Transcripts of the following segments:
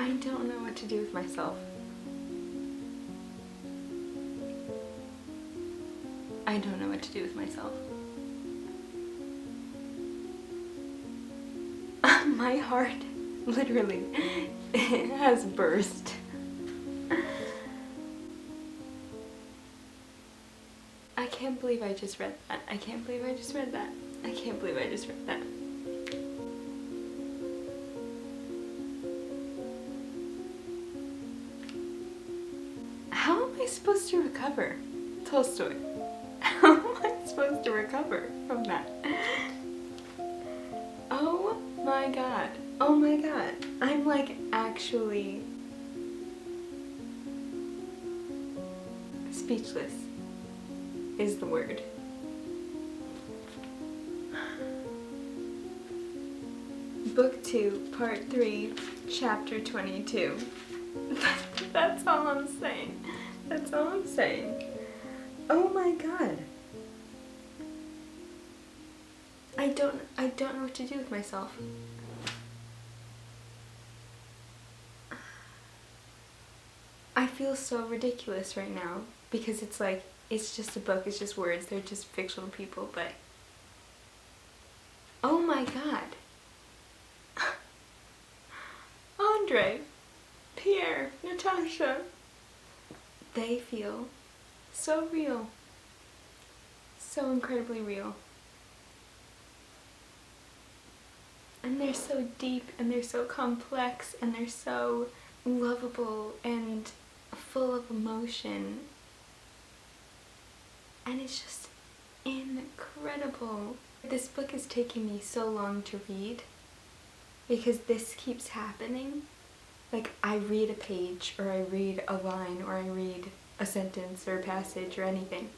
I don't know what to do with myself. I don't know what to do with myself. My heart literally has burst. I can't believe I just read that. I can't believe I just read that. I can't believe I just read that. How am I supposed to recover? Tolstoy. How am I supposed to recover from that? Oh my god. Oh my god. I'm like actually speechless is the word. Book 2, Part 3, Chapter 22. That's all I'm saying. That's all I'm saying. Oh my god. I don't know what to do with myself. I feel so ridiculous right now because it's like, it's just a book, it's just words, they're just fictional people, but oh my god. Andre, Pierre, Natasha, they feel so real, so incredibly real. And they're so deep, and they're so complex, and they're so lovable and full of emotion. And it's just incredible. This book is taking me so long to read because this keeps happening. Like, I read a page, or I read a line, or I read a sentence or a passage or anything.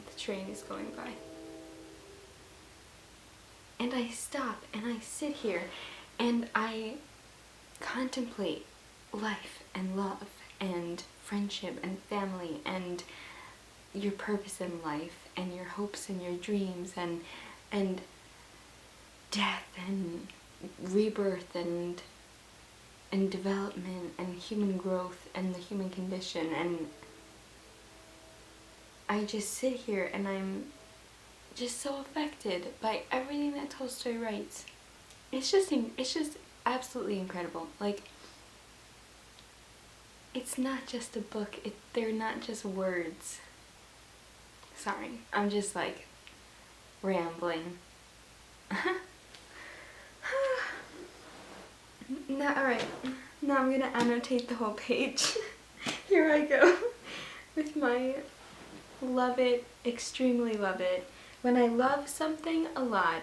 The train is going by. And I stop and I sit here and I contemplate life and love and friendship and family and your purpose in life and your hopes and your dreams and death and rebirth and development and human growth and the human condition. And I just sit here and I'm just so affected by everything that Tolstoy writes. It's just absolutely incredible. Like, it's not just a book, they're not just words. Sorry, I'm just like rambling. Alright, now I'm gonna annotate the whole page. Here I go with my love it, extremely love it. When I love something a lot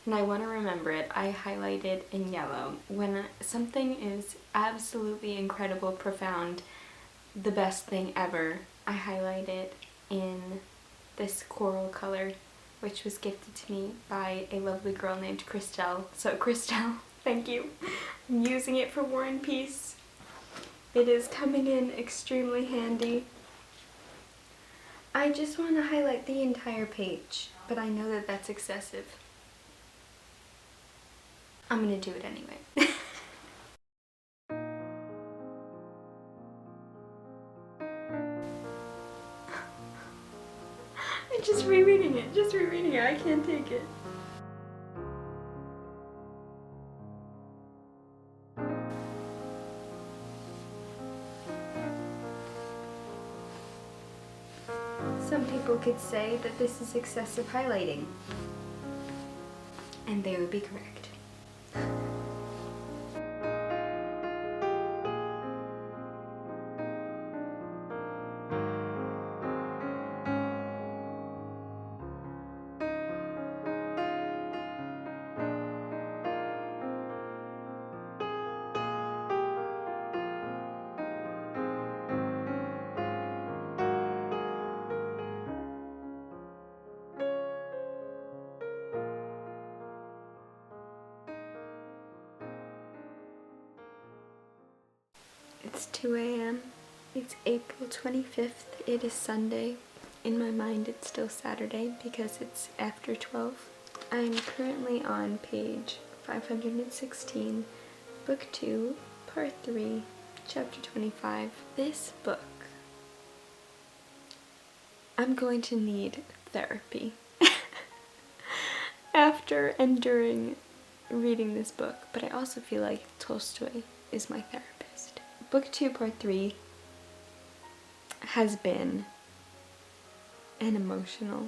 and I want to remember it, I highlight it in yellow. When something is absolutely incredible, profound, the best thing ever, I highlight it in this coral color, which was gifted to me by a lovely girl named Christelle. So Christelle, thank you. I'm using it for War and Peace. It is coming in extremely handy. I just want to highlight the entire page, but I know that that's excessive. I'm gonna do it anyway. I'm just rereading it, I can't take it. Some people could say that this is excessive highlighting, and they would be correct. It's 2 a.m. It's April 25th. It is Sunday. In my mind it's still Saturday because it's after 12. I'm currently on page 516, book 2, Part 3, Chapter 25. This book. I'm going to need therapy after and during reading this book, but I also feel like Tolstoy is my therapist. Book 2, Part 3 has been an emotional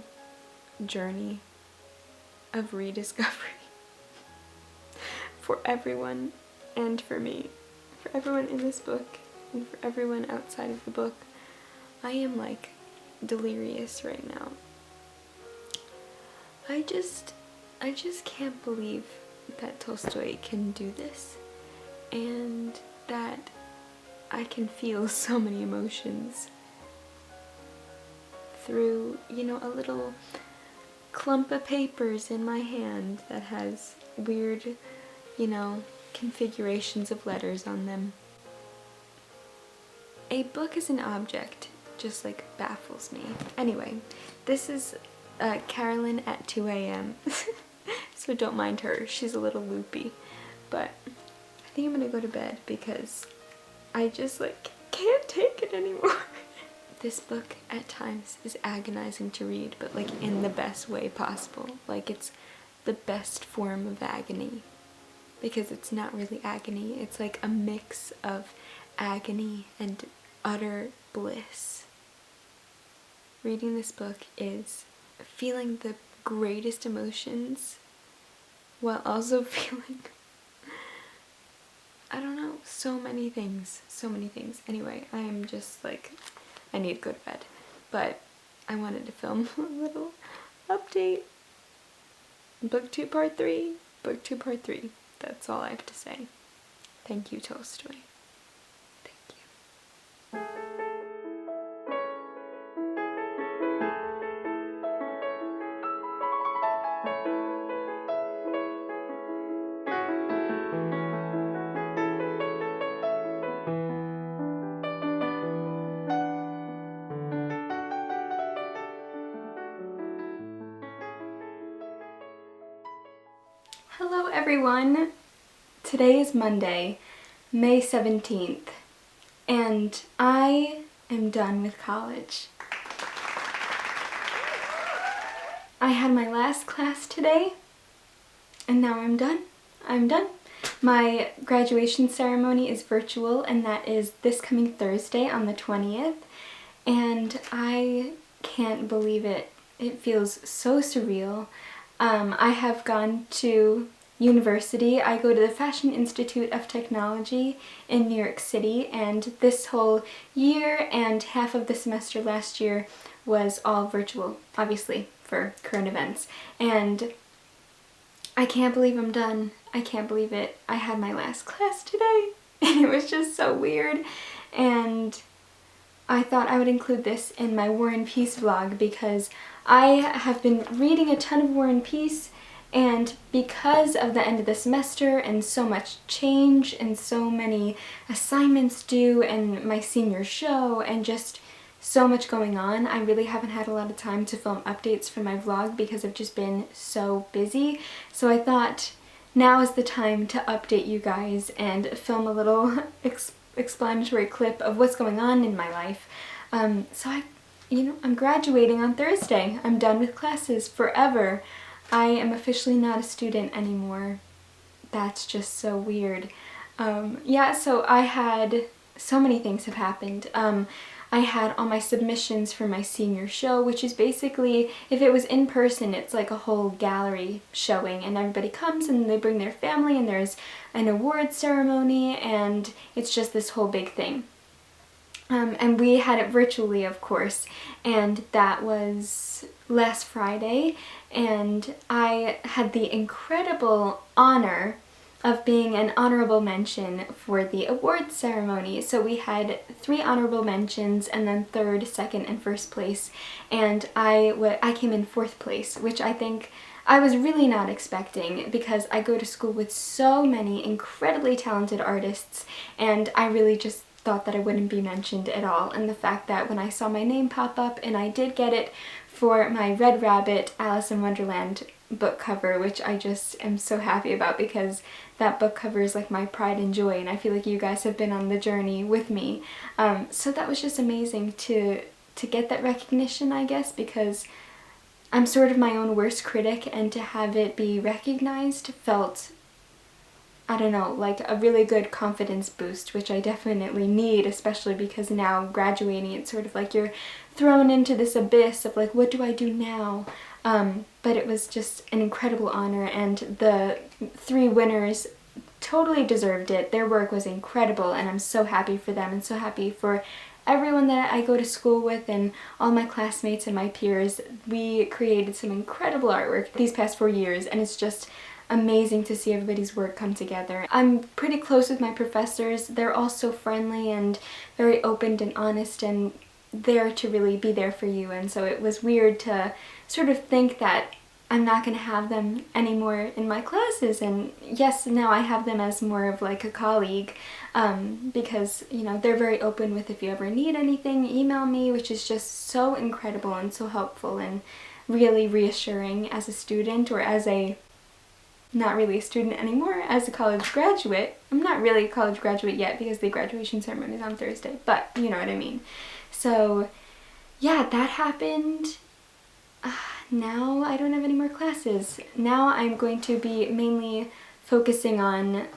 journey of rediscovery for everyone and for me. For everyone in this book and for everyone outside of the book. I am like delirious right now. I just can't believe that Tolstoy can do this and that I can feel so many emotions through, you know, a little clump of papers in my hand that has weird, you know, configurations of letters on them. A book as an object just like baffles me. Anyway, this is Carolyn at 2 a.m. so don't mind her, she's a little loopy, but I think I'm gonna go to bed because I just like can't take it anymore. This book at times is agonizing to read, but like in the best way possible. Like it's the best form of agony, because it's not really agony, it's like a mix of agony and utter bliss. Reading this book is feeling the greatest emotions while also feeling, I don't know, so many things. Anyway, I am just like, I need to go to bed, but I wanted to film a little update. Book 2, Part 3. Book 2, Part 3. That's all I have to say. Thank you, Tolstoy. Thank you. Hello everyone! Today is Monday, May 17th, and I am done with college. I had my last class today, and now I'm done. My graduation ceremony is virtual, and that is this coming Thursday on the 20th, and I can't believe it. It feels so surreal. I have gone to university. I go to the Fashion Institute of Technology in New York City, and this whole year and half of the semester last year was all virtual, obviously, for current events. And I can't believe I'm done. I can't believe it. I had my last class today, and it was just so weird. And I thought I would include this in my War and Peace vlog because I have been reading a ton of War and Peace, and because of the end of the semester and so much change and so many assignments due and my senior show and just so much going on, I really haven't had a lot of time to film updates for my vlog because I've just been so busy. So I thought now is the time to update you guys and film a little explanatory clip of what's going on in my life. I'm graduating on Thursday. I'm done with classes forever. I am officially not a student anymore. That's just so weird. So I had, so many things have happened. I had all my submissions for my senior show, which is basically, if it was in person, it's like a whole gallery showing, and everybody comes and they bring their family and there's an award ceremony, and it's just this whole big thing. And we had it virtually, of course, and that was last Friday, and I had the incredible honor of being an honorable mention for the awards ceremony. So we had 3 honorable mentions and then 3rd, 2nd, and 1st place, and I came in 4th place, which I think I was really not expecting because I go to school with so many incredibly talented artists, and I really just thought that I wouldn't be mentioned at all. And the fact that when I saw my name pop up, and I did get it for my Red Rabbit Alice in Wonderland book cover, which I just am so happy about because that book cover is like my pride and joy, and I feel like you guys have been on the journey with me. So that was just amazing to get that recognition, I guess, because I'm sort of my own worst critic, and to have it be recognized felt, I don't know, like a really good confidence boost, which I definitely need, especially because now graduating, it's sort of like you're thrown into this abyss of like, what do I do now? But it was just an incredible honor, and the 3 winners totally deserved it. Their work was incredible, and I'm so happy for them, and so happy for everyone that I go to school with and all my classmates and my peers. We created some incredible artwork these past 4 years, and it's just amazing to see everybody's work come together. I'm pretty close with my professors. They're all so friendly and very open and honest and there to really be there for you, and so it was weird to sort of think that I'm not going to have them anymore in my classes, and yes, now I have them as more of like a colleague, because, you know, they're very open with, if you ever need anything, email me, which is just so incredible and so helpful and really reassuring as a student, or as a, not really a student anymore, as a college graduate. I'm not really a college graduate yet because the graduation ceremony is on Thursday, but you know what I mean. So yeah, that happened. Now I don't have any more classes. Now I'm going to be mainly focusing on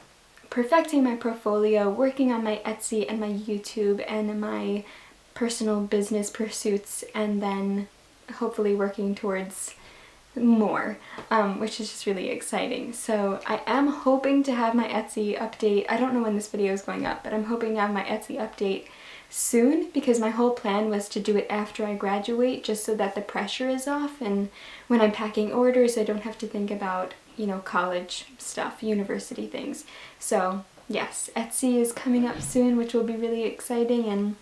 perfecting my portfolio, working on my Etsy and my YouTube and my personal business pursuits, and then hopefully working towards more, which is just really exciting. So I am hoping to have my Etsy update. I don't know when this video is going up, but I'm hoping to have my Etsy update soon, because my whole plan was to do it after I graduate, just so that the pressure is off, and when I'm packing orders I don't have to think about, you know, college stuff, university things. So yes, Etsy is coming up soon, which will be really exciting, and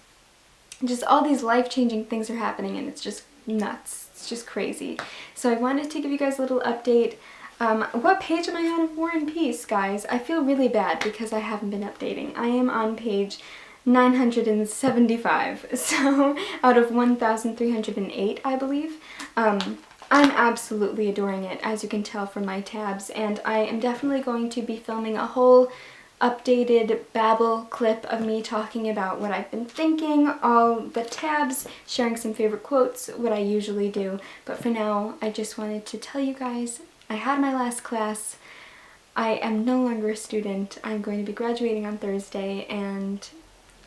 just all these life-changing things are happening, and it's just nuts. It's just crazy. So I wanted to give you guys a little update. What page am I on of War and Peace, guys? I feel really bad because I haven't been updating. I am on page 975, so out of 1,308, I believe. I'm absolutely adoring it, as you can tell from my tabs, and I am definitely going to be filming a whole updated babble clip of me talking about what I've been thinking, all the tabs, sharing some favorite quotes, what I usually do. But for now, I just wanted to tell you guys, I had my last class. I am no longer a student. I'm going to be graduating on Thursday, and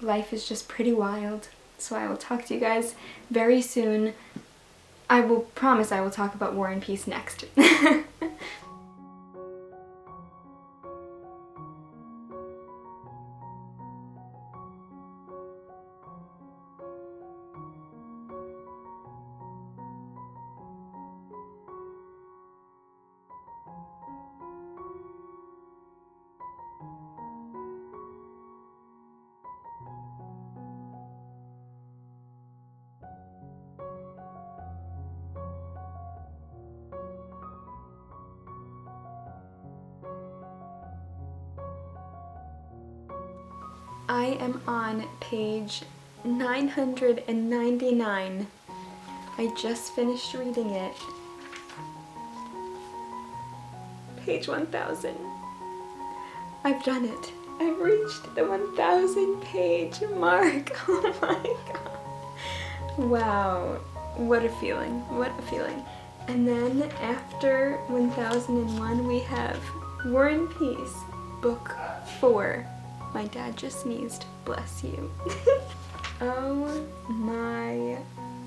life is just pretty wild. So I will talk to you guys very soon. I will promise I will talk about War and Peace next. I am on page 999. I just finished reading it. Page 1000. I've done it. I've reached the 1000 page mark. Oh my god. Wow. What a feeling. What a feeling. And then after 1001 we have War and Peace, book 4. My dad just sneezed. Bless you. Oh my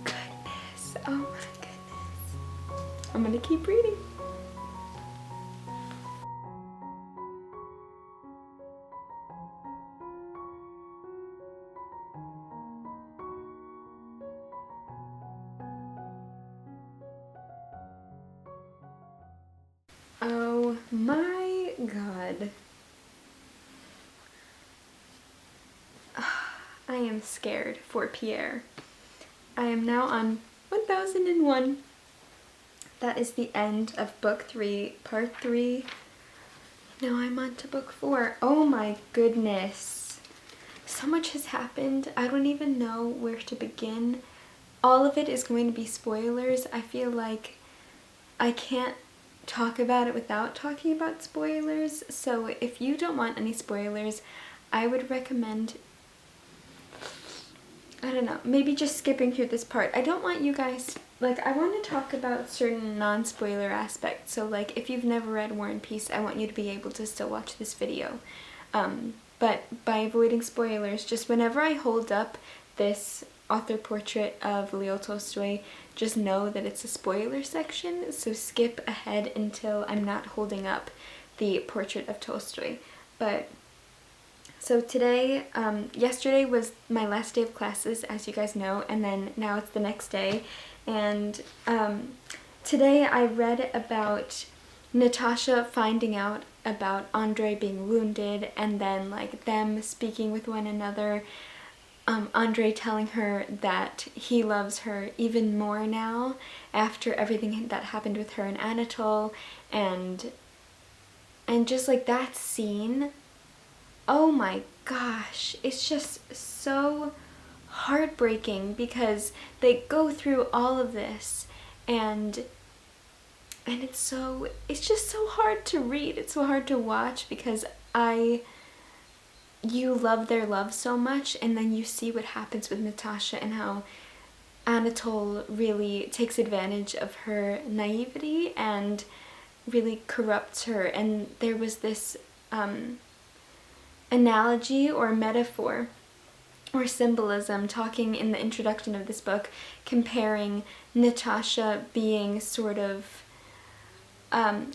goodness. Oh my goodness. I'm gonna keep reading. Oh my god. I am scared for Pierre. I am now on 1001. That is the end of book 3, part 3. Now I'm on to book 4. Oh my goodness. So much has happened. I don't even know where to begin. All of it is going to be spoilers. I feel like I can't talk about it without talking about spoilers. So if you don't want any spoilers, I would recommend, I don't know, maybe just skipping through this part. I don't want you guys, like, I want to talk about certain non-spoiler aspects. So like, if you've never read War and Peace, I want you to be able to still watch this video. But by avoiding spoilers, just whenever I hold up this author portrait of Leo Tolstoy, just know that it's a spoiler section, so skip ahead until I'm not holding up the portrait of Tolstoy. But so today, yesterday was my last day of classes, as you guys know, and then now it's the next day. And today I read about Natasha finding out about Andrei being wounded, and then like them speaking with one another. Andrei telling her that he loves her even more now after everything that happened with her and Anatole, and just like that scene, oh my gosh, it's just so heartbreaking because they go through all of this, and it's just so hard to read. It's so hard to watch because you love their love so much, and then you see what happens with Natasha and how Anatole really takes advantage of her naivety and really corrupts her. And there was this analogy or metaphor or symbolism talking in the introduction of this book, comparing Natasha being sort of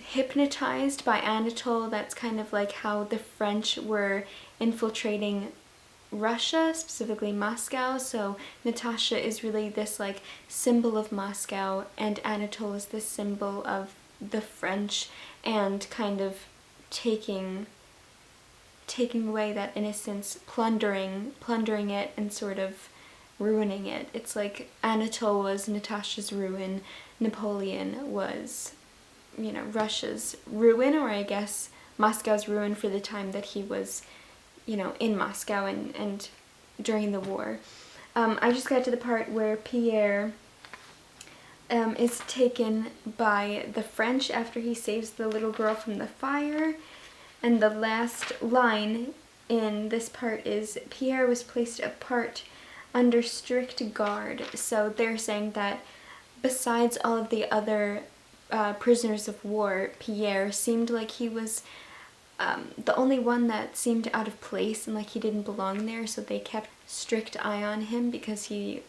hypnotized by Anatole. That's kind of like how the French were infiltrating Russia, specifically Moscow. So Natasha is really this like symbol of Moscow, and Anatole is this symbol of the French, and kind of taking away that innocence, plundering it, and sort of ruining it. It's like Anatole was Natasha's ruin, Napoleon was, you know, Russia's ruin, or I guess Moscow's ruin for the time that he was, you know, in Moscow and during the war. I just got to the part where Pierre is taken by the French after he saves the little girl from the fire. And the last line in this part is, Pierre was placed apart under strict guard. So they're saying that besides all of the other prisoners of war, Pierre seemed like he was the only one that seemed out of place and like he didn't belong there, so they kept strict eye on him because he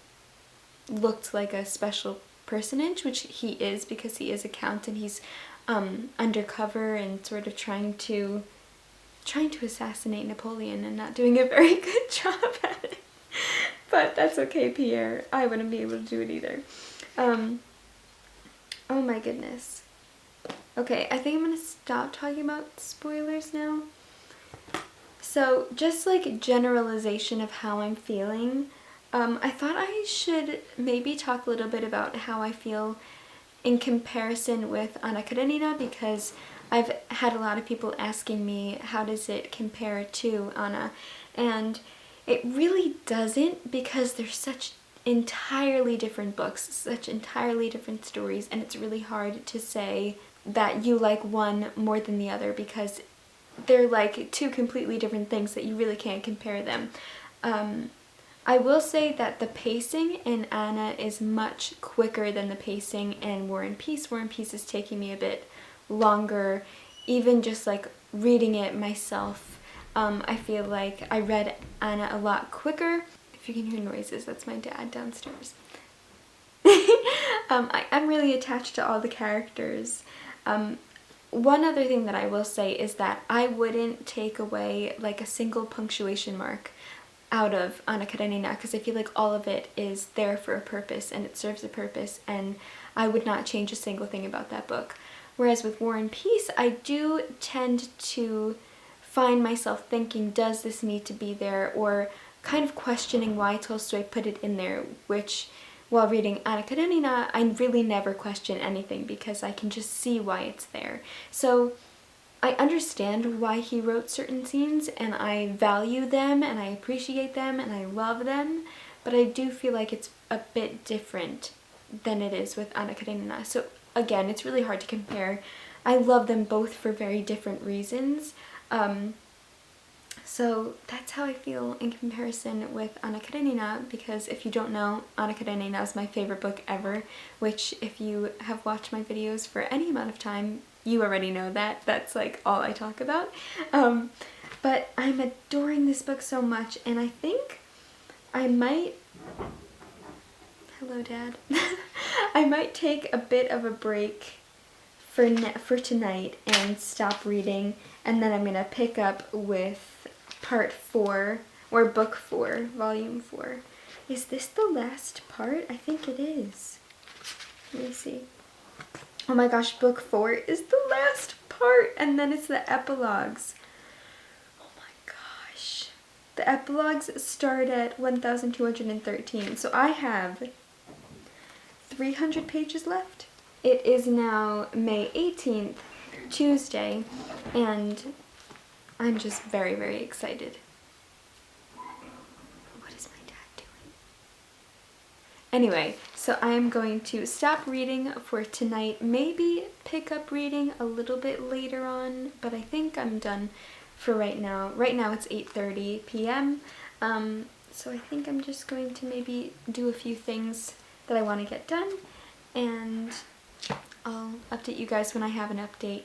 looked like a special personage, which he is because he is a count, and he's undercover and sort of trying to assassinate Napoleon and not doing a very good job at it. But that's okay, Pierre. I wouldn't be able to do it either. Oh my goodness. Okay, I think I'm gonna stop talking about spoilers now. So just like generalization of how I'm feeling, I thought I should maybe talk a little bit about how I feel in comparison with Anna Karenina, because I've had a lot of people asking me how does it compare to Anna, and it really doesn't, because they're such entirely different books, such entirely different stories, and it's really hard to say that you like one more than the other because they're like two completely different things that you really can't compare them. I will say that the pacing in Anna is much quicker than the pacing in War and Peace. War and Peace is taking me a bit longer, even just like reading it myself. I feel like I read Anna a lot quicker. If you can hear noises, that's my dad downstairs. I'm really attached to all the characters. One other thing that I will say is that I wouldn't take away like a single punctuation mark out of Anna Karenina, because I feel like all of it is there for a purpose and it serves a purpose, and I would not change a single thing about that book. Whereas with War and Peace, I do tend to find myself thinking, does this need to be there, or kind of questioning why Tolstoy put it in there, which while reading Anna Karenina, I really never question anything because I can just see why it's there. So I understand why he wrote certain scenes, and I value them, and I appreciate them, and I love them, but I do feel like it's a bit different than it is with Anna Karenina. So again, it's really hard to compare. I love them both for very different reasons. So that's how I feel in comparison with Anna Karenina, because if you don't know, Anna Karenina is my favorite book ever, which if you have watched my videos for any amount of time, you already know that. That's like all I talk about. But I'm adoring this book so much, and I think I might... Hello, Dad. I might take a bit of a break for tonight and stop reading, and then I'm going to pick up with part 4, or book 4, volume 4. Is this the last part? I think it is. Let me see. Oh my gosh, book 4 is the last part, and then it's the epilogues. Oh my gosh. The epilogues start at 1213, so I have 300 pages left. It is now May 18th, Tuesday, and I'm just very, very excited. What is my dad doing? Anyway, so I'm going to stop reading for tonight, maybe pick up reading a little bit later on, but I think I'm done for right now. Right now it's 8:30 p.m., so I think I'm just going to maybe do a few things that I want to get done, and I'll update you guys when I have an update.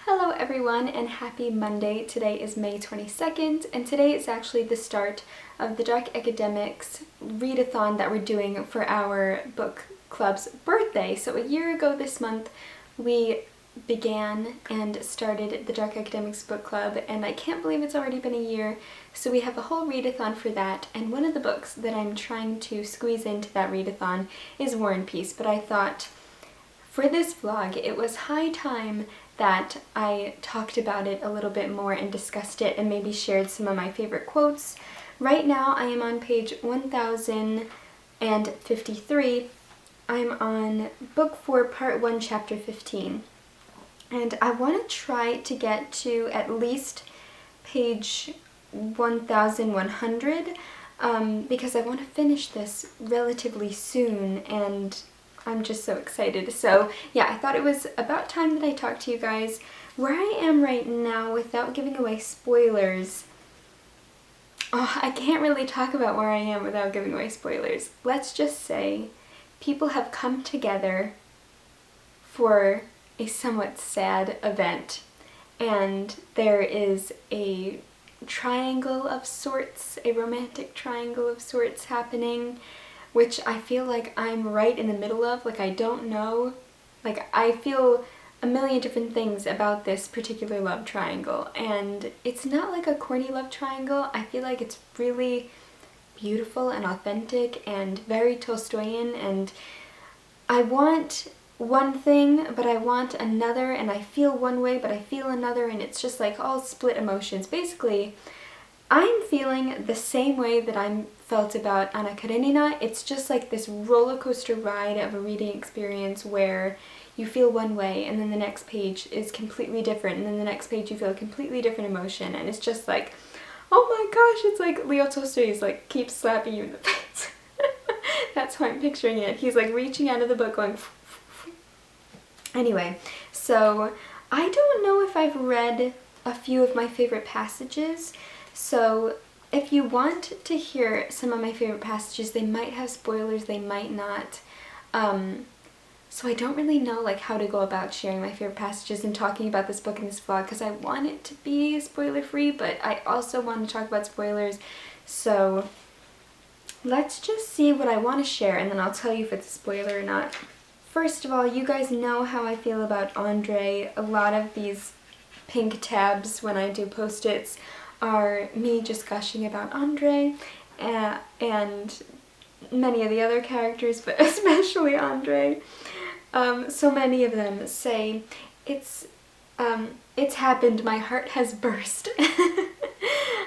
Hello everyone, and happy Monday. Today is May 22nd, and today is actually the start of the Dark Academics readathon that we're doing for our book club's birthday. So a year ago this month we began and started the Dark Academics book club, and I can't believe it's already been a year. So we have a whole readathon for that, and one of the books that I'm trying to squeeze into that readathon is War and Peace, but I thought for this vlog it was high time that I talked about it a little bit more and discussed it and maybe shared some of my favorite quotes. Right now I am on page 1053. I'm on book 4, part 1, chapter 15. And I want to try to get to at least page 1100 because I want to finish this relatively soon, and I'm just so excited. So yeah, I thought it was about time that I talked to you guys. Where I am right now, without giving away spoilers, I can't really talk about where I am without giving away spoilers. Let's just say people have come together for a somewhat sad event, and there is a triangle of sorts, a romantic triangle of sorts happening, which I feel like I'm right in the middle of. Like, I don't know, like, I feel a million different things about this particular love triangle, and it's not like a corny love triangle. I feel like it's really beautiful and authentic and very Tolstoyan, and I want one thing but I want another, and I feel one way but I feel another, and it's just like all split emotions. Basically, I'm feeling the same way that I felt about Anna Karenina. It's just like this roller coaster ride of a reading experience where you feel one way and then the next page is completely different, and then the next page you feel a completely different emotion, and it's just like, oh my gosh, it's like Leo Tolstoy is like keeps slapping you in the face. That's how I'm picturing it. He's like reaching out of the book going Anyway, so I don't know if I've read a few of my favorite passages, so if you want to hear some of my favorite passages, they might have spoilers, they might not. So I don't really know like how to go about sharing my favorite passages and talking about this book in this vlog, because I want it to be spoiler free, but I also want to talk about spoilers. So let's just see what I want to share, and then I'll tell you if it's a spoiler or not. First of all, you guys know how I feel about Andre. A lot of these pink tabs when I do post-its are me just gushing about Andre and many of the other characters, but especially Andre. So many of them say, it's happened, my heart has burst.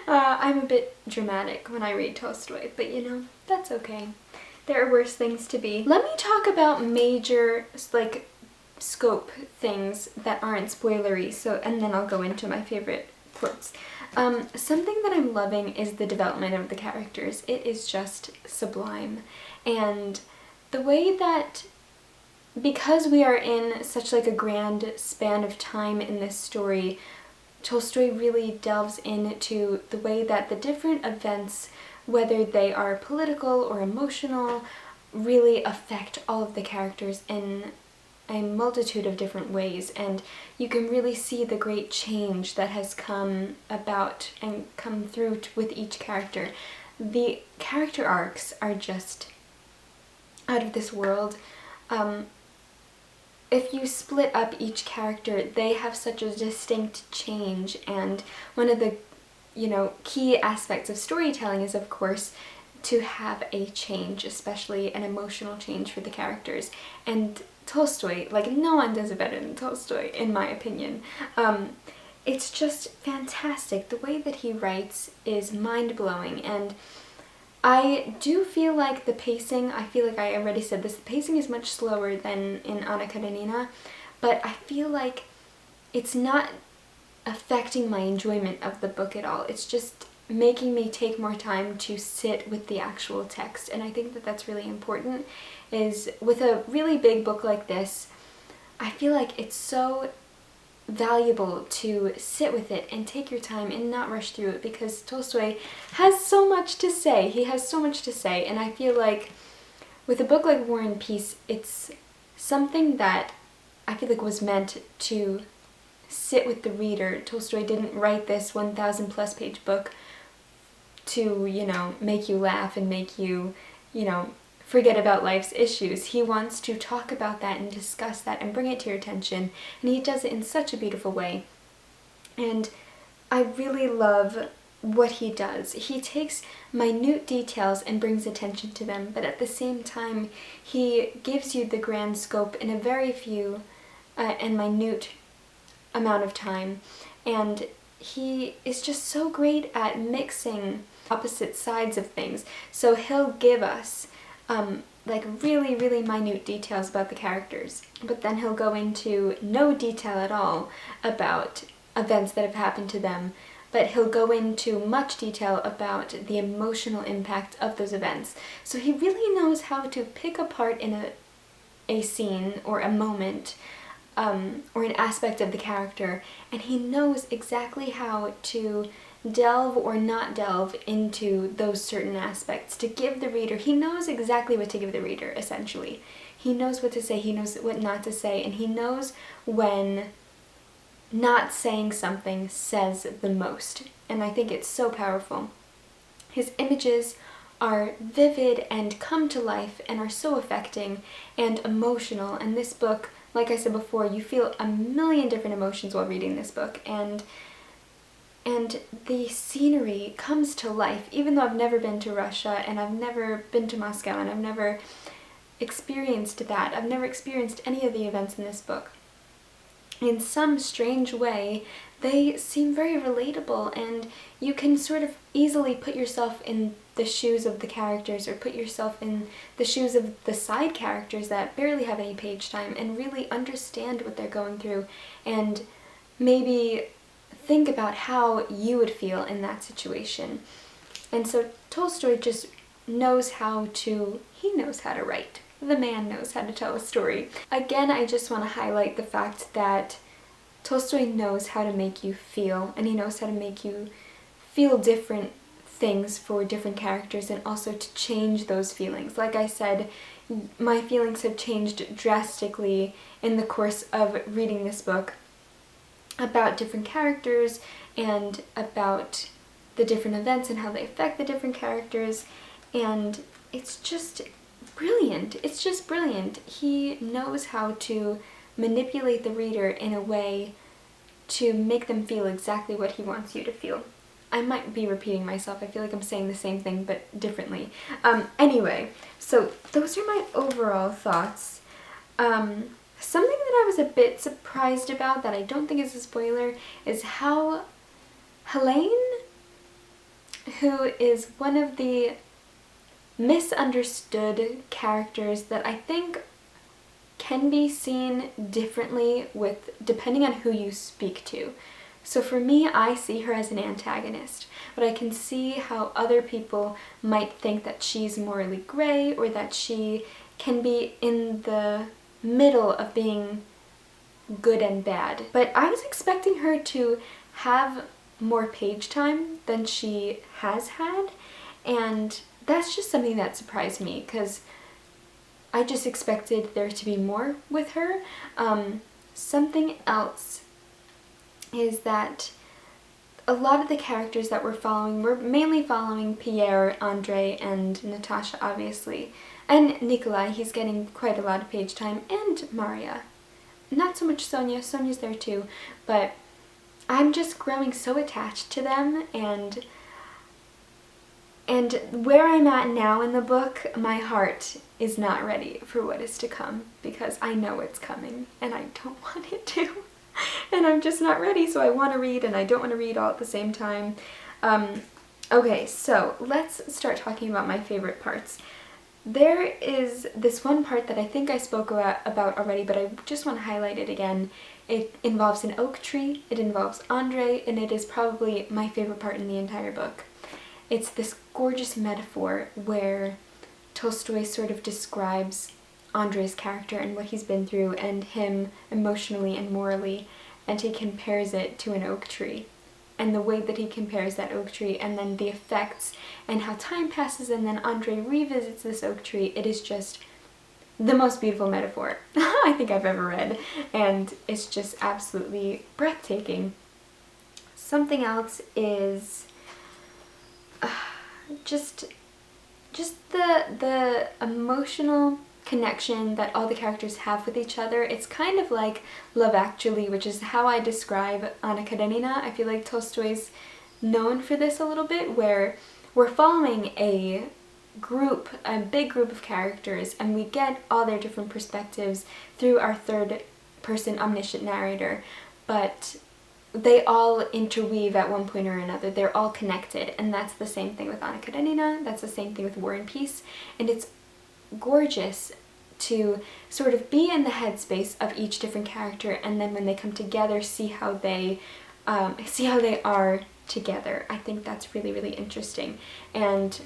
I'm a bit dramatic when I read Tolstoy, but you know, that's okay. There are worse things to be. Let me talk about major, like, scope things that aren't spoilery, and then I'll go into my favorite quotes. Something that I'm loving is the development of the characters. It is just sublime. And the way that, because we are in such like a grand span of time in this story, Tolstoy really delves into the way that the different events, whether they are political or emotional, really affect all of the characters in a multitude of different ways, and you can really see the great change that has come about and come through with each character. The character arcs are just out of this world. If you split up each character, they have such a distinct change, and one of the key aspects of storytelling is, of course, to have a change, especially an emotional change for the characters. And Tolstoy, like, no one does it better than Tolstoy, in my opinion. It's just fantastic. The way that he writes is mind-blowing, and I do feel like the pacing, I feel like I already said this, the pacing is much slower than in Anna Karenina, but I feel like it's not affecting my enjoyment of the book at all. It's just making me take more time to sit with the actual text, and I think that that's really important. Is with a really big book like this, I feel like it's so valuable to sit with it and take your time and not rush through it, because Tolstoy has so much to say. He has so much to say, and I feel like with a book like War and Peace, it's something that I feel like was meant to sit with the reader. Tolstoy didn't write this 1,000 plus page book to, make you laugh and make you, forget about life's issues. He wants to talk about that and discuss that and bring it to your attention, and he does it in such a beautiful way. And I really love what he does. He takes minute details and brings attention to them, but at the same time, he gives you the grand scope in a very few and minute amount of time. And he is just so great at mixing opposite sides of things. So he'll give us like really, really minute details about the characters, but then he'll go into no detail at all about events that have happened to them, but he'll go into much detail about the emotional impact of those events. So he really knows how to pick apart in a scene or a moment or an aspect of the character, and he knows exactly how to delve or not delve into those certain aspects to give the reader. He knows exactly what to give the reader, essentially. He knows what to say, he knows what not to say, and he knows when not saying something says the most. And I think it's so powerful. His images are vivid and come to life and are so affecting and emotional. And this book, like I said before, you feel a million different emotions while reading this book, and the scenery comes to life. Even though I've never been to Russia, and I've never been to Moscow, and I've never experienced that, I've never experienced any of the events in this book, in some strange way, they seem very relatable, and you can sort of easily put yourself in the shoes of the characters, or put yourself in the shoes of the side characters that barely have any page time, and really understand what they're going through, and maybe think about how you would feel in that situation. And so Tolstoy just knows how to write. The man knows how to tell a story. Again, I just want to highlight the fact that Tolstoy knows how to make you feel, and he knows how to make you feel different things for different characters, and also to change those feelings. Like I said, my feelings have changed drastically in the course of reading this book about different characters and about the different events and how they affect the different characters, and it's just brilliant. It's just brilliant. He knows how to manipulate the reader in a way to make them feel exactly what he wants you to feel. I might be repeating myself. I feel like I'm saying the same thing but differently. Anyway, so those are my overall thoughts. Something that I was a bit surprised about that I don't think is a spoiler is how Helene, who is one of the misunderstood characters that I think can be seen differently with depending on who you speak to. So for me, I see her as an antagonist, but I can see how other people might think that she's morally gray or that she can be in the middle of being good and bad. But I was expecting her to have more page time than she has had, and that's just something that surprised me because I just expected there to be more with her. Something else is that a lot of the characters that we're following, we're mainly following Pierre, Andre, and Natasha, obviously. And Nikolai, he's getting quite a lot of page time, and Maria. Not so much Sonia, Sonia's there too, but I'm just growing so attached to them, and where I'm at now in the book, my heart is not ready for what is to come, because I know it's coming, and I don't want it to. And I'm just not ready, so I want to read and I don't want to read all at the same time. Okay, so let's start talking about my favorite parts. There is this one part that I think I spoke about already, but I just want to highlight it again. It involves an oak tree, it involves Andre, and it is probably my favorite part in the entire book. It's this gorgeous metaphor where Tolstoy sort of describes Andre's character and what he's been through and him emotionally and morally, and he compares it to an oak tree. And the way that he compares that oak tree and then the effects and how time passes and then Andre revisits this oak tree, it is just the most beautiful metaphor I think I've ever read, and it's just absolutely breathtaking. Something else is just the emotional connection that all the characters have with each other. It's kind of like Love Actually, which is how I describe Anna Karenina. I feel like Tolstoy's known for this a little bit, where we're following a big group of characters, and we get all their different perspectives through our third person omniscient narrator, but they all interweave at one point or another. They're all connected, and that's the same thing with Anna Karenina, that's the same thing with War and Peace, and it's gorgeous to sort of be in the headspace of each different character, and then when they come together, see how they are together. I think that's really, really interesting. And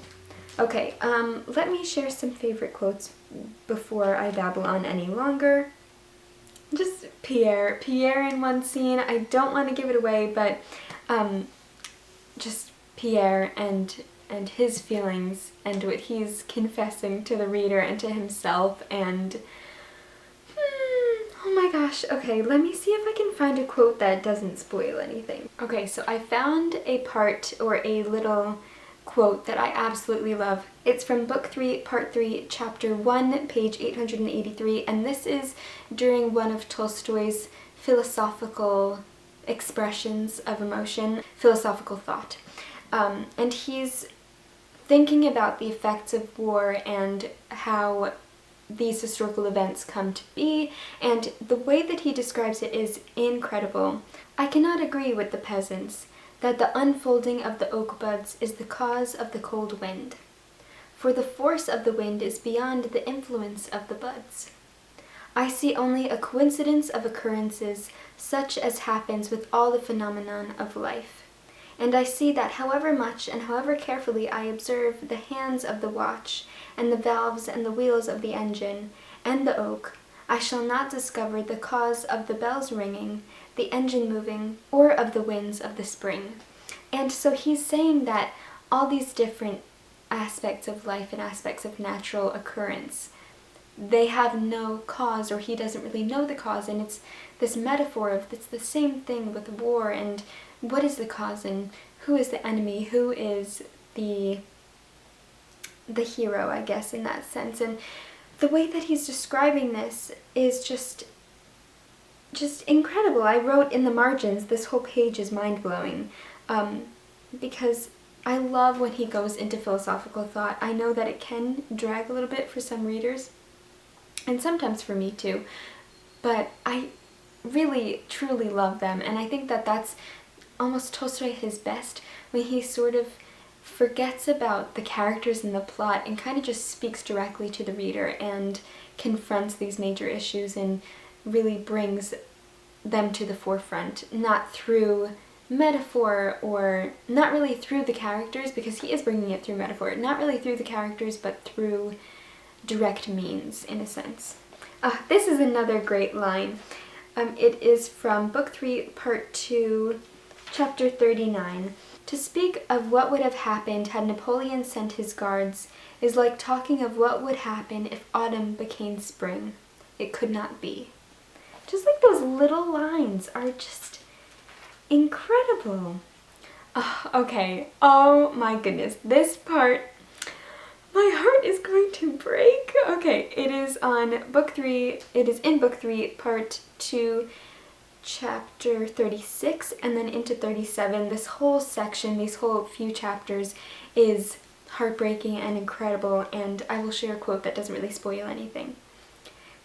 okay, let me share some favorite quotes before I babble on any longer. Just Pierre in one scene. I don't want to give it away, but just Pierre and his feelings and what he's confessing to the reader and to himself, and oh my gosh. Okay, let me see if I can find a quote that doesn't spoil anything. Okay, so I found a part or a little quote that I absolutely love. It's from Book 3, Part 3, Chapter 1, page 883, and this is during one of Tolstoy's philosophical expressions of emotion, philosophical thought. And he's thinking about the effects of war and how these historical events come to be, and the way that he describes it is incredible. I cannot agree with the peasants that the unfolding of the oak buds is the cause of the cold wind, for the force of the wind is beyond the influence of the buds. I see only a coincidence of occurrences such as happens with all the phenomenon of life, and I see that however much and however carefully I observe the hands of the watch, and the valves and the wheels of the engine, and the oak, I shall not discover the cause of the bells ringing, the engine moving, or of the winds of the spring. And so he's saying that all these different aspects of life and aspects of natural occurrence, they have no cause, or he doesn't really know the cause, and it's this metaphor of it's the same thing with war, and what is the cause, and who is the enemy, who is the the hero, I guess, in that sense. And the way that he's describing this is just incredible. I wrote in the margins, this whole page is mind-blowing, because I love when he goes into philosophical thought. I know that it can drag a little bit for some readers, and sometimes for me too, but I really, truly love them, and I think that that's almost Tolstoy at his best, when he sort of forgets about the characters in the plot and kind of just speaks directly to the reader and confronts these major issues and really brings them to the forefront, not through metaphor, or not really through the characters, because he is bringing it through metaphor, not really through the characters, but through direct means, in a sense. This is another great line. It is from Book 3, Part 2, Chapter 39. To speak of what would have happened had Napoleon sent his guards is like talking of what would happen if autumn became spring. It could not be. Just like those little lines are just incredible. Okay, oh my goodness, this part, my heart is going to break. Okay, it is on Book 3, it is in Book 3, Part 2, Chapter 36, and then into 37. This whole section, these whole few chapters, is heartbreaking and incredible, and I will share a quote that doesn't really spoil anything.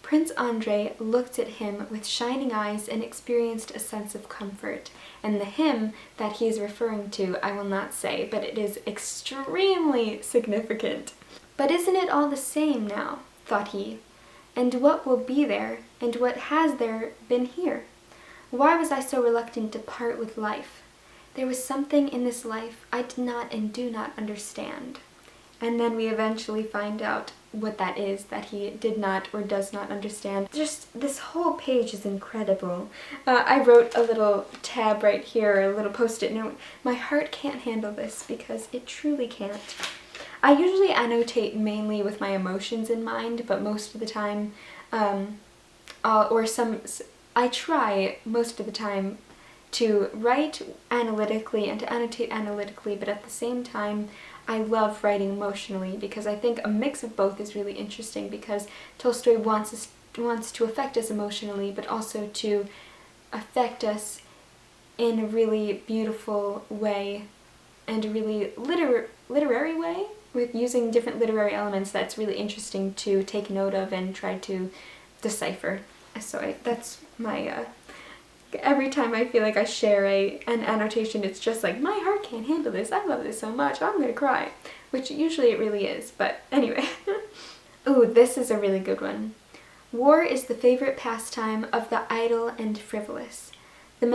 Prince Andrei looked at him with shining eyes and experienced a sense of comfort, and the him that he is referring to I will not say, but it is extremely significant. But isn't it all the same now, thought he, and what will be there, and what has there been here? Why was I so reluctant to part with life? There was something in this life I did not and do not understand. And then we eventually find out what that is that he did not or does not understand. Just this whole page is incredible. I wrote a little tab right here, a little post-it note. My heart can't handle this, because it truly can't. I usually annotate mainly with my emotions in mind, but most of the time, I try most of the time to write analytically and to annotate analytically, but at the same time, I love writing emotionally, because I think a mix of both is really interesting, because Tolstoy wants to affect us emotionally, but also to affect us in a really beautiful way and a really literary way, with using different literary elements that's really interesting to take note of and try to decipher. So that's my, every time I feel like I share an annotation, it's just like, my heart can't handle this, I love this so much, I'm gonna cry. Which usually it really is, but anyway. Ooh, this is a really good one. War is the favorite pastime of the idle and frivolous. The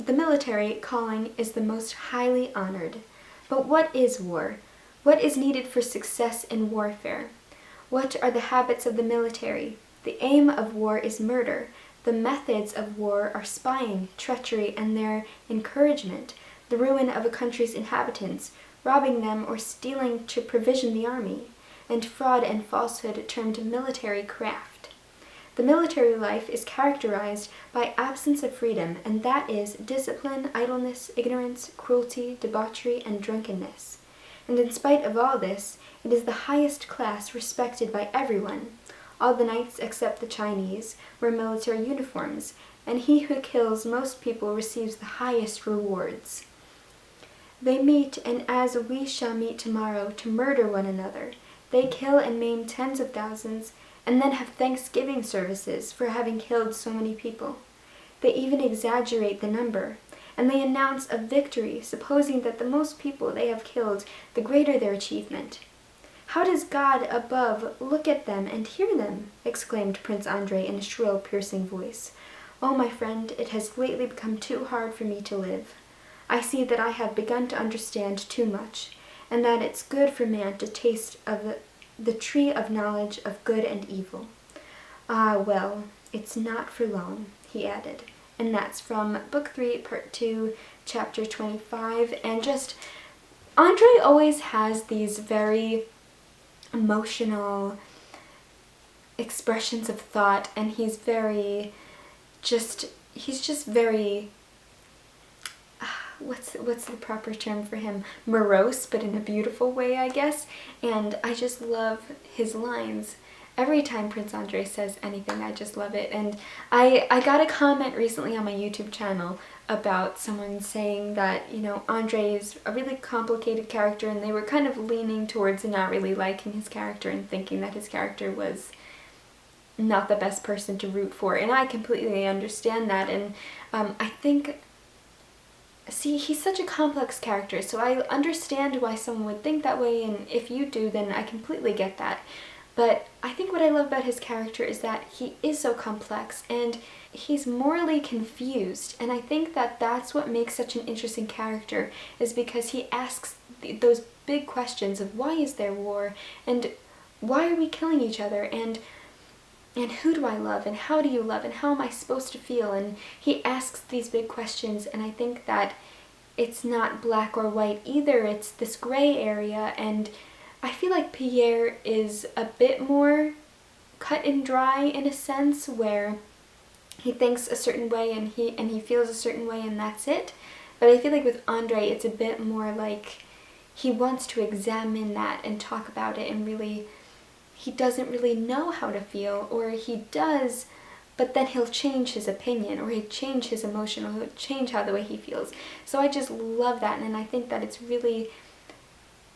military calling is the most highly honored. But what is war? What is needed for success in warfare? What are the habits of the military? The aim of war is murder. The methods of war are spying, treachery, and their encouragement, the ruin of a country's inhabitants, robbing them or stealing to provision the army, and fraud and falsehood termed military craft. The military life is characterized by absence of freedom, and that is discipline, idleness, ignorance, cruelty, debauchery, and drunkenness. And in spite of all this, it is the highest class respected by everyone. All the knights except the Chinese wear military uniforms, and he who kills most people receives the highest rewards. They meet, and as we shall meet tomorrow, to murder one another. They kill and maim tens of thousands, and then have Thanksgiving services for having killed so many people. They even exaggerate the number, and they announce a victory, supposing that the most people they have killed, the greater their achievement. How does God above look at them and hear them? Exclaimed Prince Andrei in a shrill, piercing voice. Oh, my friend, it has lately become too hard for me to live. I see that I have begun to understand too much, and that it's good for man to taste of the tree of knowledge of good and evil. Ah, well, it's not for long, he added. And that's from Book 3, Part 2, Chapter 25. And just, Andrei always has these very emotional expressions of thought, and he's just very, what's the proper term for him? Morose, but in a beautiful way, I guess. And I just love his lines. Every time Prince Andre says anything, I just love it. And I got a comment recently on my YouTube channel about someone saying that, you know, Andre is a really complicated character, and they were kind of leaning towards not really liking his character and thinking that his character was not the best person to root for. And I completely understand that. And I think, see, he's such a complex character, so I understand why someone would think that way, and if you do, then I completely get that. But I think what I love about his character is that he is so complex, and he's morally confused, and I think that that's what makes such an interesting character, is because he asks those big questions of why is there war, and why are we killing each other, and who do I love, and how do you love, and how am I supposed to feel? And he asks these big questions, and I think that it's not black or white either, it's this gray area, and I feel like Pierre is a bit more cut and dry in a sense, where he thinks a certain way and he feels a certain way, and that's it. But I feel like with Andre, it's a bit more like he wants to examine that and talk about it, and really, he doesn't really know how to feel, or he does, but then he'll change his opinion, or he'll change his emotion, or he'll change how the way he feels. So I just love that, and I think that it's really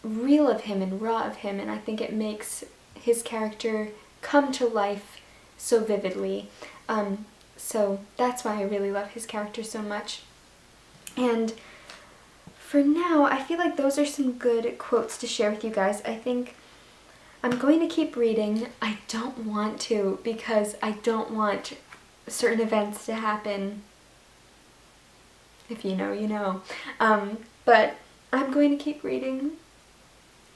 real of him and raw of him, and I think it makes his character come to life so vividly. So that's why I really love his character so much. And for now, I feel like those are some good quotes to share with you guys. I think I'm going to keep reading. I don't want to, because I don't want certain events to happen. If you know, you know. But I'm going to keep reading,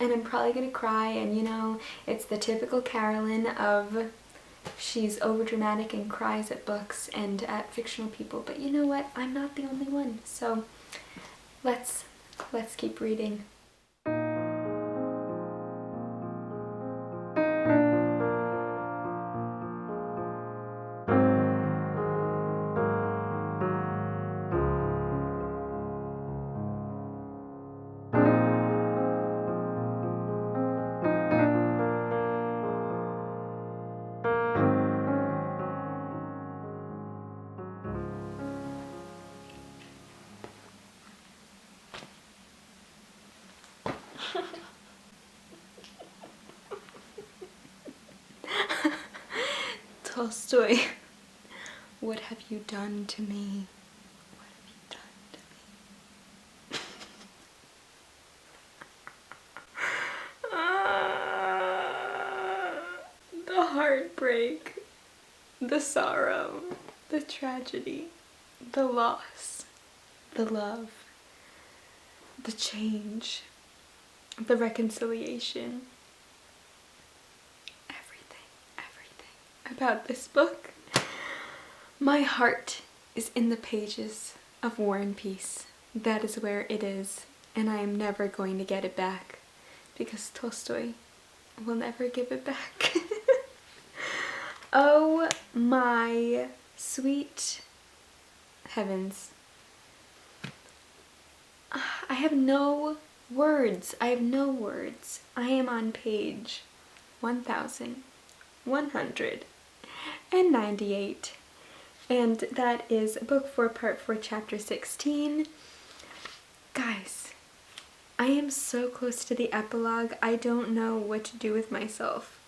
and I'm probably going to cry, and you know, it's the typical Carolyn of she's overdramatic and cries at books and at fictional people, but you know what? I'm not the only one. So let's keep reading. Tolstoy, what have you done to me? What have you done to me? The heartbreak, the sorrow, the tragedy, the loss, the love, the change, the reconciliation. About this book. My heart is in the pages of War and Peace. That is where it is, and I am never going to get it back, because Tolstoy will never give it back. Oh my sweet heavens. I have no words. I have no words. I am on page 1198, and that is book 4, part 4, chapter 16. Guys, I am so close to the epilogue, I don't know what to do with myself.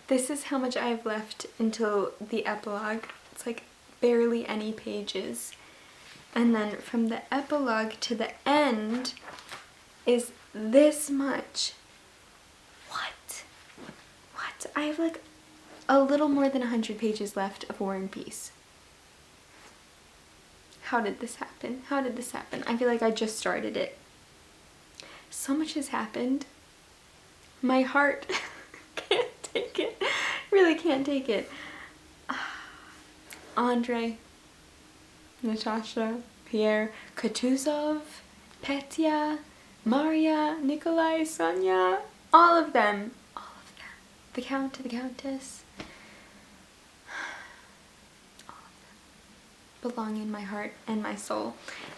This is how much I have left until the epilogue. It's like barely any pages. And then from the epilogue to the end is this much. What? I have like a little more than 100 pages left of War and Peace. How did this happen? How did this happen? I feel like I just started it. So much has happened. My heart can't take it. Really can't take it. Andre, Natasha, Pierre, Kutuzov, Petya, Maria, Nikolai, Sonia, all of them. The Count, the Countess, all of them. belong in my heart and my soul.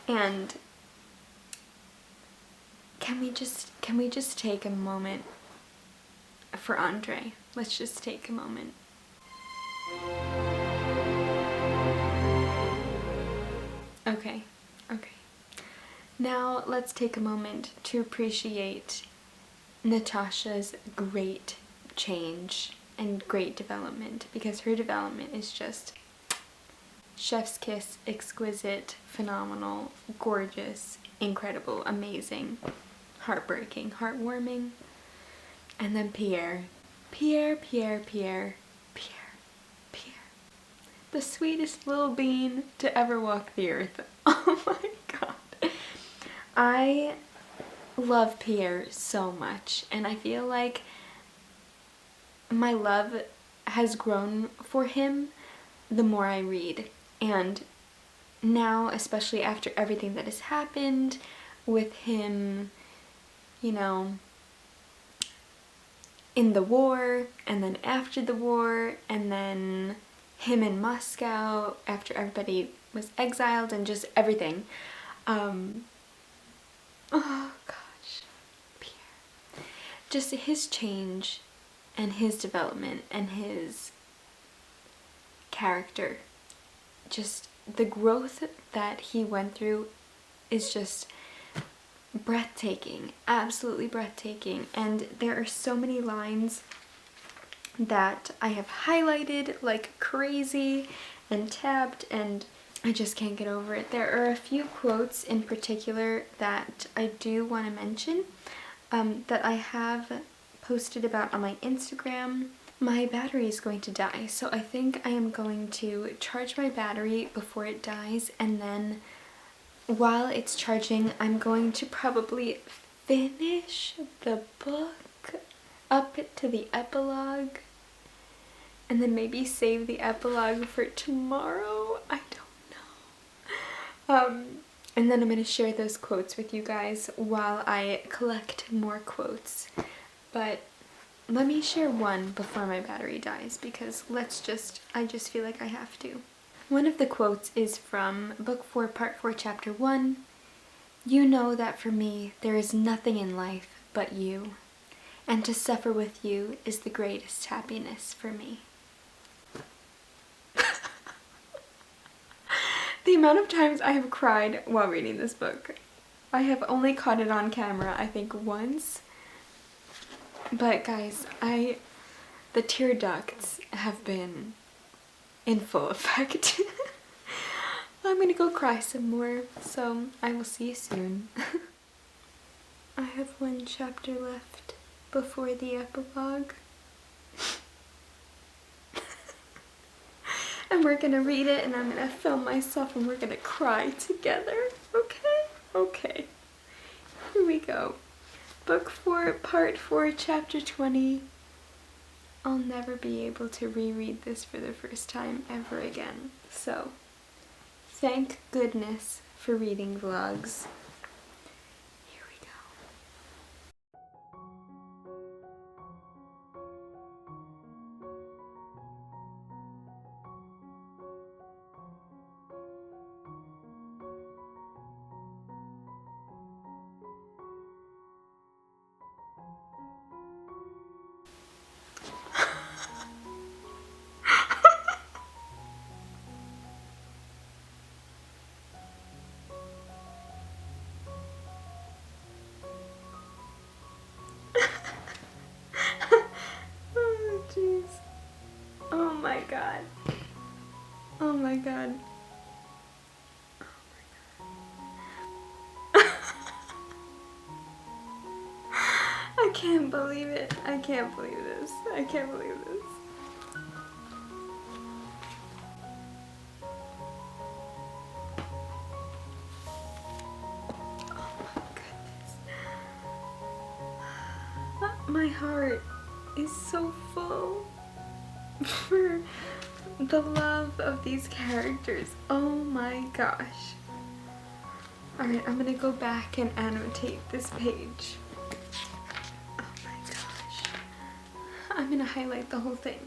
And can we just take a moment for Andre? Let's just take a moment. Okay. Now let's take a moment to appreciate Natasha's great change and great development, because her development is just chef's kiss, exquisite, phenomenal, gorgeous, incredible, amazing, heartbreaking, heartwarming. And then Pierre. The sweetest little bean to ever walk the earth. Oh my god. I love Pierre so much, and I feel like my love has grown for him the more I read. And now, especially after everything that has happened with him, you know, in the war, and then after the war, and then him in Moscow after everybody was exiled, and just everything. Oh gosh, Pierre. Just his change and his development and his character, just the growth that he went through is just breathtaking, absolutely breathtaking. And there are so many lines that I have highlighted like crazy and tabbed, and I just can't get over it. There are a few quotes in particular that I do want to mention that I have posted about on my Instagram. My battery is going to die, so I think I am going to charge my battery before it dies, and then while it's charging, I'm going to probably finish the book up to the epilogue, and then maybe save the epilogue for tomorrow. I don't know. And then I'm going to share those quotes with you guys while I collect more quotes. But let me share one before my battery dies, because I just feel like I have to. One of the quotes is from Book 4, Part 4, Chapter 1. "You know that for me there is nothing in life but you, and to suffer with you is the greatest happiness for me." The amount of times I have cried while reading this book. I have only caught it on camera, I think, once. But guys, the tear ducts have been in full effect. I'm gonna go cry some more, so I will see you soon. I have one chapter left before the epilogue. And we're gonna read it, and I'm gonna film myself, and we're gonna cry together. Okay. Here we go. Book 4, Part 4, Chapter 20. I'll never be able to reread this for the first time ever again. So, thank goodness for reading vlogs. Here we go. Oh, jeez. Oh my god. Oh my god. I can't believe it. I can't believe this. I can't believe this. My heart is so full for the love of these characters. Oh my gosh. Alright, I'm gonna go back and annotate this page. Oh my gosh. I'm gonna highlight the whole thing.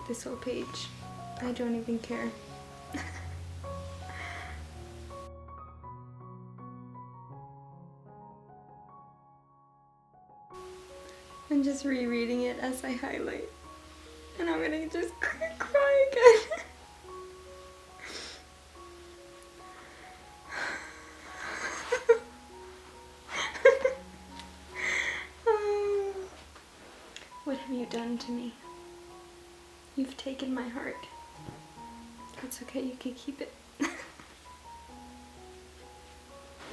this whole page. I don't even care. I'm just rereading it as I highlight. And I'm gonna just cry again. What have you done to me? You've taken my heart. That's okay, you can keep it.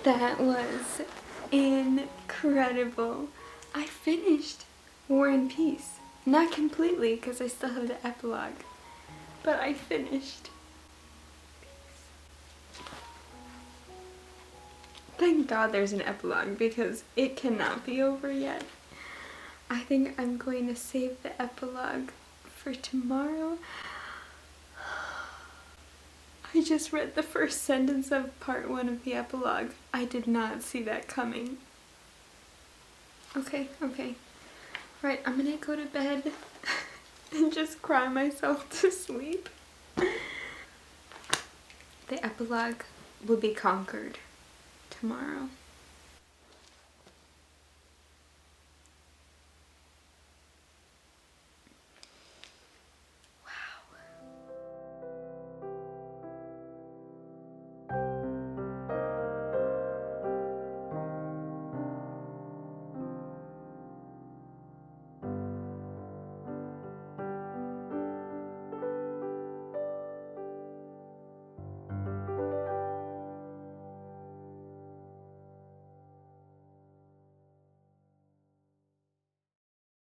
That was incredible. I finished War and Peace. Not completely, because I still have the epilogue. But I finished. Thank God there's an epilogue, because it cannot be over yet. I think I'm going to save the epilogue for tomorrow. I just read the first sentence of part 1 of the epilogue. I did not see that coming. Okay. Right, I'm gonna go to bed and just cry myself to sleep. The epilogue will be conquered tomorrow.